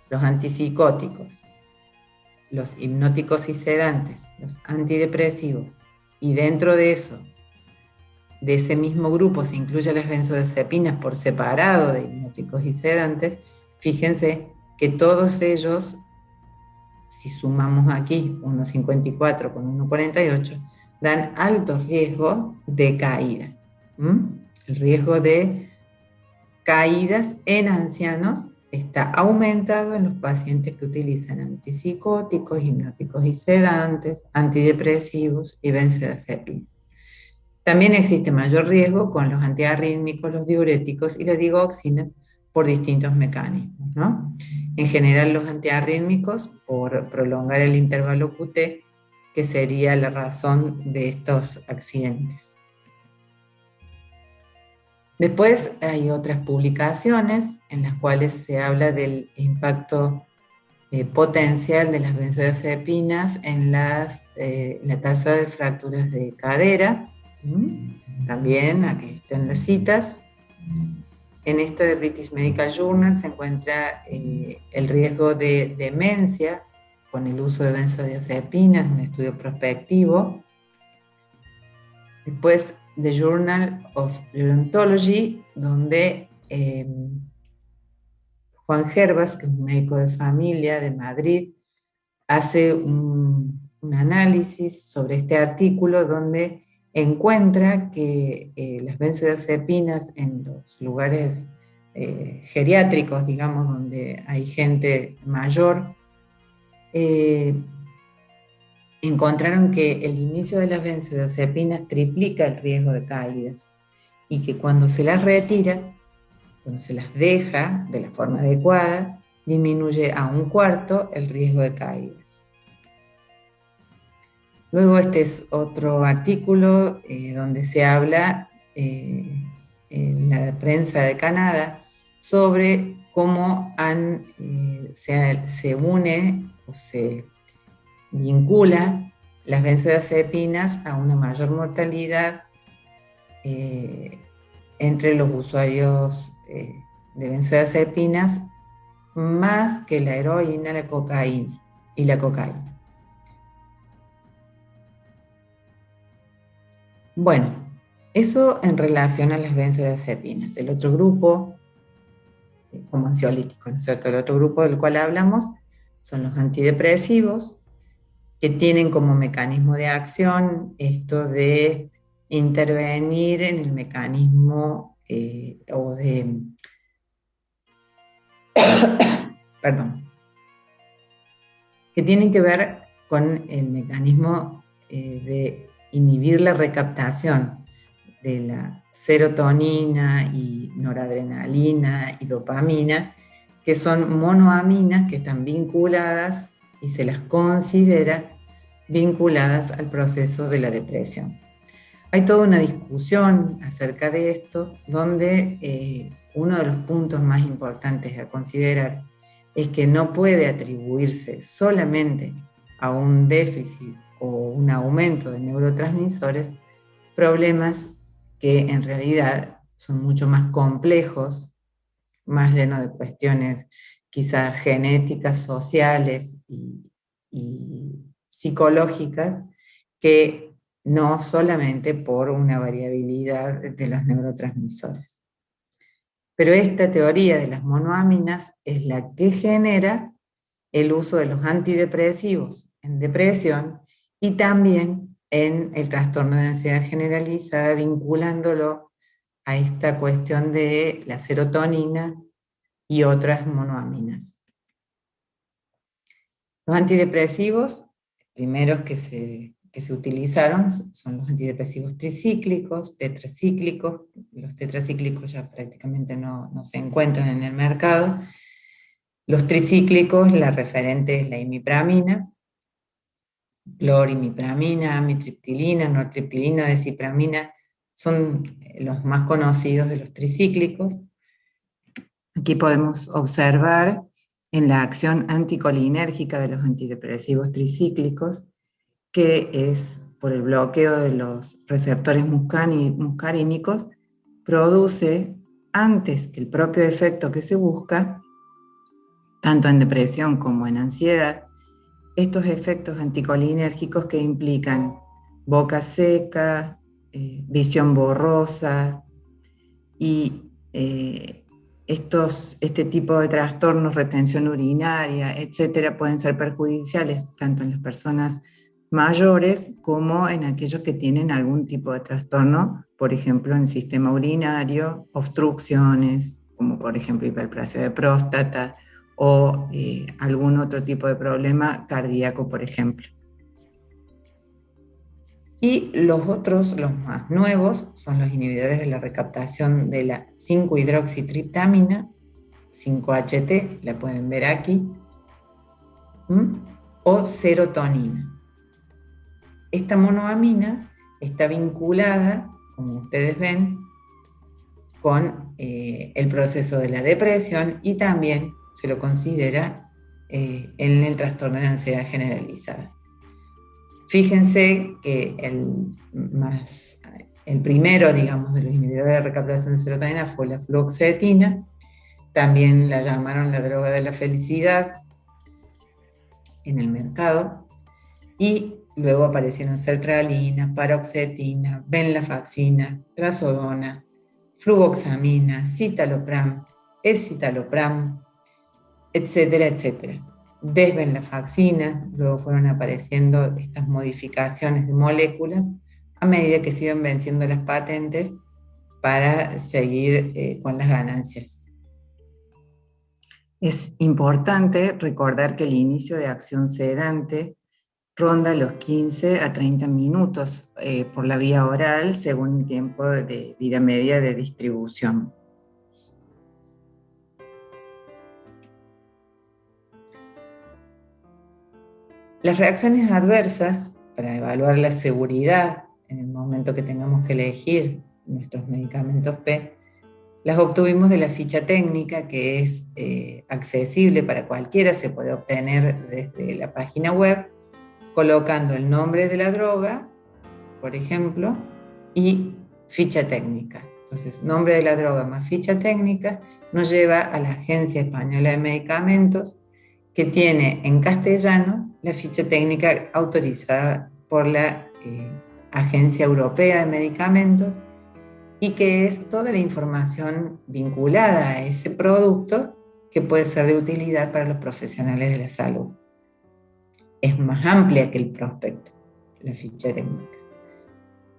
los antipsicóticos, los hipnóticos y sedantes, los antidepresivos, y dentro de eso, de ese mismo grupo, se incluyen las benzodiazepinas por separado de hipnóticos y sedantes. Fíjense que todos ellos, si sumamos aquí 1,54 con 1,48, dan alto riesgo de caída. El riesgo de caídas en ancianos está aumentado en los pacientes que utilizan antipsicóticos, hipnóticos y sedantes, antidepresivos y benzodiazepinas. También existe mayor riesgo con los antiarrítmicos, los diuréticos y la digoxina por distintos mecanismos, ¿no? En general, los antiarrítmicos por prolongar el intervalo QT, que sería la razón de estos accidentes. Después hay otras publicaciones en las cuales se habla del impacto potencial de las benzodiazepinas en la tasa de fracturas de cadera. También, aquí están las citas. En esta de British Medical Journal se encuentra el riesgo de demencia con el uso de benzodiazepinas, un estudio prospectivo. Después, The Journal of Gerontology, donde Juan Gervas, que es un médico de familia de Madrid, hace un análisis sobre este artículo donde encuentra que las benzodiazepinas en los lugares geriátricos, digamos, donde hay gente mayor, encontraron que el inicio de las benzodiazepinas triplica el riesgo de caídas y que cuando se las retira, cuando se las deja de la forma adecuada, disminuye a 1/4 el riesgo de caídas. Luego este es otro artículo donde se habla en la prensa de Canadá sobre cómo se une o se vincula las benzodiazepinas a una mayor mortalidad entre los usuarios de benzodiazepinas más que la heroína, la cocaína y la cocaína. Bueno, eso en relación a las benzodiazepinas. El otro grupo, como ansiolítico, ¿no es cierto? El otro grupo del cual hablamos son los antidepresivos, que tienen como mecanismo de acción esto de intervenir en el mecanismo perdón, que tienen que ver con el mecanismo de inhibir la recaptación de la serotonina y noradrenalina y dopamina, que son monoaminas que están vinculadas y se las considera vinculadas al proceso de la depresión. Hay toda una discusión acerca de esto, donde uno de los puntos más importantes a considerar es que no puede atribuirse solamente a un déficit o un aumento de neurotransmisores problemas que en realidad son mucho más complejos, más llenos de cuestiones quizás genéticas, sociales y psicológicas, que no solamente por una variabilidad de los neurotransmisores. Pero esta teoría de las monoaminas es la que genera el uso de los antidepresivos en depresión y también en el trastorno de ansiedad generalizada, vinculándolo a esta cuestión de la serotonina y otras monoaminas. Los antidepresivos, primeros que se utilizaron son los antidepresivos tricíclicos, tetracíclicos. Los tetracíclicos ya prácticamente no se encuentran en el mercado. Los tricíclicos, la referente es la imipramina, clorimipramina, amitriptilina, nortriptilina, desipramina, son los más conocidos de los tricíclicos. Aquí podemos observar en la acción anticolinérgica de los antidepresivos tricíclicos, que es por el bloqueo de los receptores muscarínicos, produce, antes que el propio efecto que se busca, tanto en depresión como en ansiedad, estos efectos anticolinérgicos que implican boca seca, visión borrosa y este tipo de trastornos, retención urinaria, etcétera, pueden ser perjudiciales tanto en las personas mayores como en aquellos que tienen algún tipo de trastorno, por ejemplo, en el sistema urinario, obstrucciones, como por ejemplo hiperplasia de próstata o algún otro tipo de problema cardíaco, por ejemplo. Y los otros, los más nuevos, son los inhibidores de la recaptación de la 5-hidroxitriptamina, 5-HT, la pueden ver aquí, o serotonina. Esta monoamina está vinculada, como ustedes ven, con el proceso de la depresión y también se lo considera en el trastorno de ansiedad generalizada. Fíjense que el primero, digamos, de los inhibidores de recaptación de serotonina fue la fluoxetina, también la llamaron la droga de la felicidad en el mercado, y luego aparecieron sertralina, paroxetina, venlafaxina, trazodona, fluvoxamina, citalopram, escitalopram, etcétera, etcétera. Desvenlafaxina, luego fueron apareciendo estas modificaciones de moléculas a medida que se iban venciendo las patentes para seguir con las ganancias. Es importante recordar que el inicio de acción sedante ronda los 15 a 30 minutos por la vía oral según el tiempo de vida media de distribución. Las reacciones adversas, para evaluar la seguridad en el momento que tengamos que elegir nuestros medicamentos P, las obtuvimos de la ficha técnica, que es accesible para cualquiera, se puede obtener desde la página web, colocando el nombre de la droga, por ejemplo, y ficha técnica. Entonces, nombre de la droga más ficha técnica nos lleva a la Agencia Española de Medicamentos, que tiene en castellano la ficha técnica autorizada por la Agencia Europea de Medicamentos, y que es toda la información vinculada a ese producto que puede ser de utilidad para los profesionales de la salud. Es más amplia que el prospecto, la ficha técnica.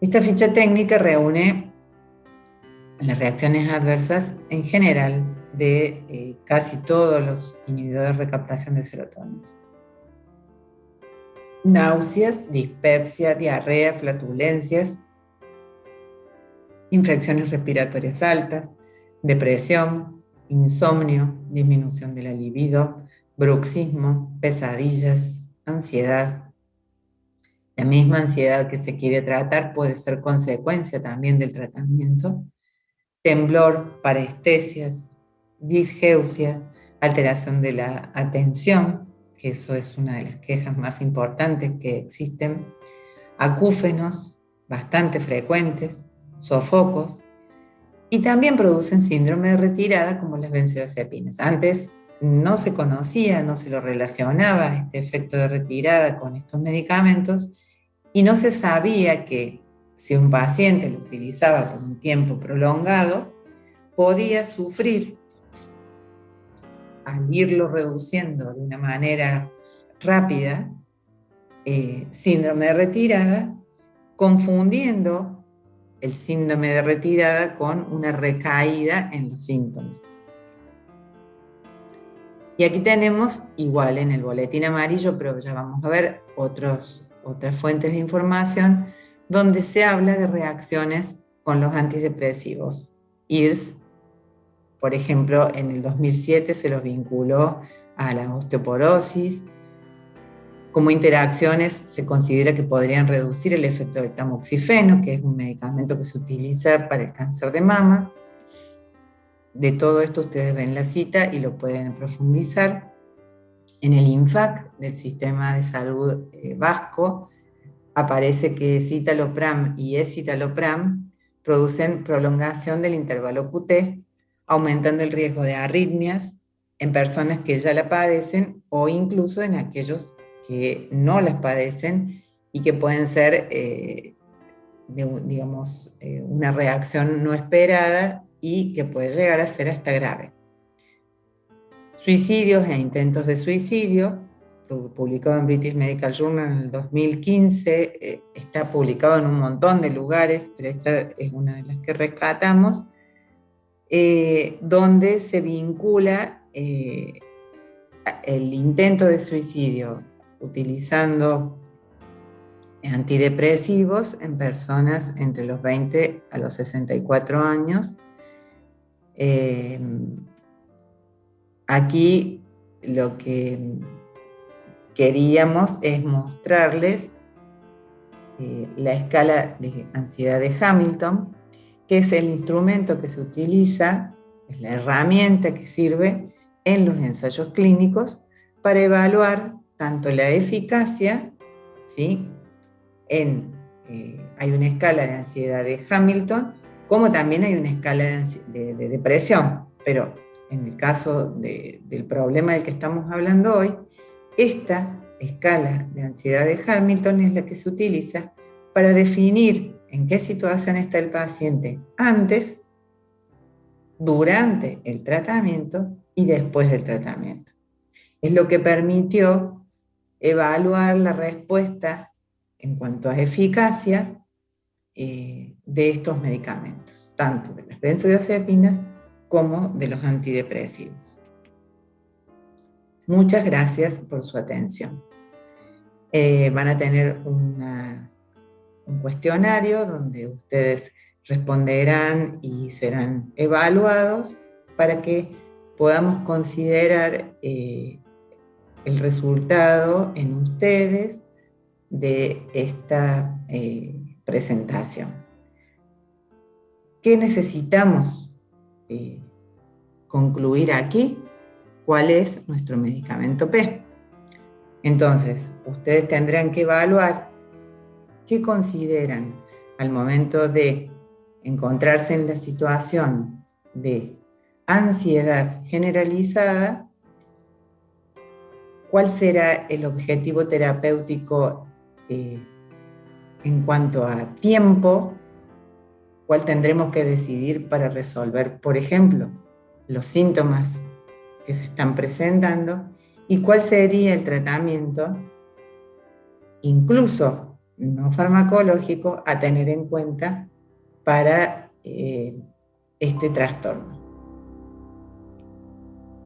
Esta ficha técnica reúne las reacciones adversas en general de casi todos los inhibidores de recaptación de serotonina. Náuseas, dispepsia, diarrea, flatulencias, infecciones respiratorias altas, depresión, insomnio, disminución de la libido, bruxismo, pesadillas, ansiedad. La misma ansiedad que se quiere tratar puede ser consecuencia también del tratamiento. Temblor, parestesias, disgeusia, alteración de la atención, que eso es una de las quejas más importantes que existen, acúfenos, bastante frecuentes, sofocos, y también producen síndrome de retirada como las benzodiazepinas. Antes no se conocía, no se lo relacionaba este efecto de retirada con estos medicamentos y no se sabía que si un paciente lo utilizaba por un tiempo prolongado, podía sufrir, al irlo reduciendo de una manera rápida, síndrome de retirada, confundiendo el síndrome de retirada con una recaída en los síntomas. Y aquí tenemos, igual en el boletín amarillo, pero ya vamos a ver otras fuentes de información, donde se habla de reacciones con los antidepresivos. IRS, por ejemplo, en el 2007 se los vinculó a la osteoporosis. Como interacciones se considera que podrían reducir el efecto del tamoxifeno, que es un medicamento que se utiliza para el cáncer de mama. De todo esto ustedes ven la cita y lo pueden profundizar. En el INFAC del Sistema de Salud Vasco aparece que citalopram y escitalopram producen prolongación del intervalo QT, aumentando el riesgo de arritmias en personas que ya la padecen o incluso en aquellos que no las padecen y que pueden ser, una reacción no esperada y que puede llegar a ser hasta grave. Suicidios e intentos de suicidio, publicado en British Medical Journal en el 2015, está publicado en un montón de lugares, pero esta es una de las que rescatamos, donde se vincula el intento de suicidio utilizando antidepresivos en personas entre los 20 a los 64 años. Aquí lo que queríamos es mostrarles la escala de ansiedad de Hamilton, que es el instrumento que se utiliza, es la herramienta que sirve en los ensayos clínicos para evaluar tanto la eficacia, ¿sí? Hay una escala de ansiedad de Hamilton, como también hay una escala de depresión, pero en el caso del problema del que estamos hablando hoy, esta escala de ansiedad de Hamilton es la que se utiliza para definir en qué situación está el paciente antes, durante el tratamiento y después del tratamiento. Es lo que permitió evaluar la respuesta en cuanto a eficacia de estos medicamentos, tanto de las benzodiazepinas como de los antidepresivos. Muchas gracias por su atención. Van a tener un cuestionario donde ustedes responderán y serán evaluados para que podamos considerar el resultado en ustedes de esta presentación. ¿Qué necesitamos concluir aquí? ¿Cuál es nuestro medicamento P? Entonces, ustedes tendrán que evaluar qué consideran al momento de encontrarse en la situación de ansiedad generalizada, cuál será el objetivo terapéutico en cuanto a tiempo, cuál tendremos que decidir para resolver, por ejemplo, los síntomas que se están presentando y cuál sería el tratamiento, incluso no farmacológico, a tener en cuenta para este trastorno.